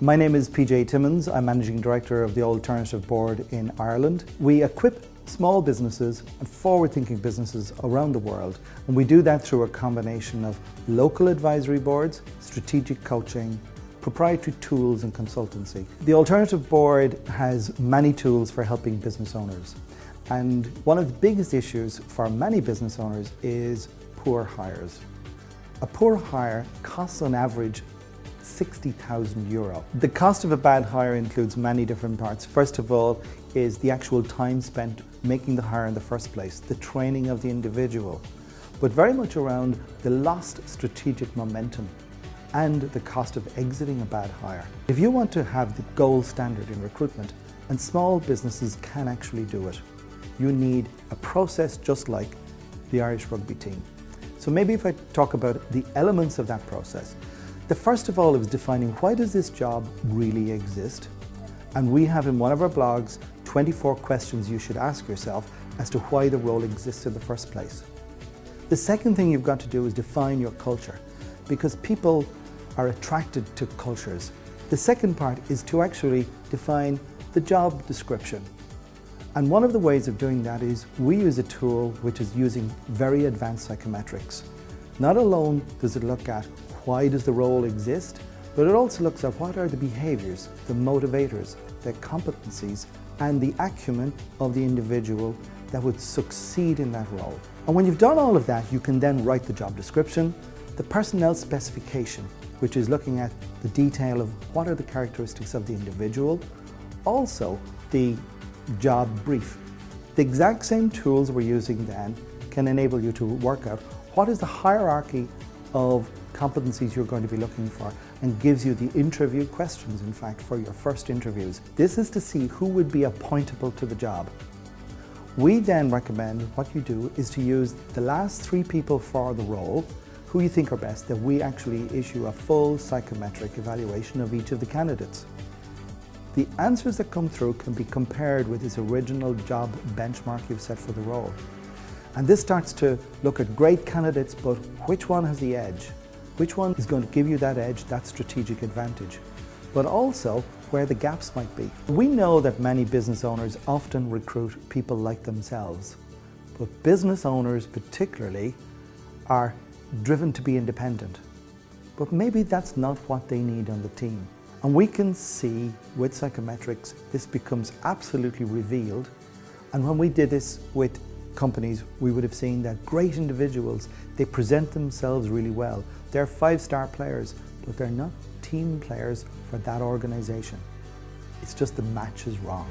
My name is PJ Timmins. I'm Managing Director of the Alternative Board in Ireland. We equip small businesses and forward-thinking businesses around the world, and we do that through a combination of local advisory boards, strategic coaching, proprietary tools and consultancy. The Alternative Board has many tools for helping business owners, and one of the biggest issues for many business owners is poor hires. A poor hire costs on average €60,000. The cost of a bad hire includes many different parts. First of all is the actual time spent making the hire in the first place, the training of the individual, but very much around the lost strategic momentum and the cost of exiting a bad hire. If you want to have the gold standard in recruitment, and small businesses can actually do it, you need a process just like the Irish rugby team. So maybe if I talk about the elements of that process, the first of all is defining why does this job really exist? And we have in one of our blogs 24 questions you should ask yourself as to why the role exists in the first place. The second thing you've got to do is define your culture, because people are attracted to cultures. The second part is to actually define the job description. And one of the ways of doing that is we use a tool which is using very advanced psychometrics. Not alone does it look at why does the role exist, but it also looks at what are the behaviors, the motivators, the competencies, and the acumen of the individual that would succeed in that role. And when you've done all of that, you can then write the job description, the personnel specification, which is looking at the detail of what are the characteristics of the individual, also the job brief. The exact same tools we're using then can enable you to work out what is the hierarchy of competencies you're going to be looking for, and gives you the interview questions, in fact, for your first interviews. This is to see who would be appointable to the job. We then recommend what you do is to use the last 3 people for the role, who you think are best, that we actually issue a full psychometric evaluation of each of the candidates. The answers that come through can be compared with this original job benchmark you've set for the role. And this starts to look at great candidates, but which one has the edge? Which one is going to give you that edge, that strategic advantage? But also where the gaps might be. We know that many business owners often recruit people like themselves, but business owners particularly are driven to be independent. But maybe that's not what they need on the team. And we can see with psychometrics, this becomes absolutely revealed. And when we did this with companies, we would have seen that great individuals, they present themselves really well. They're 5-star players, but they're not team players for that organization. It's just the match is wrong.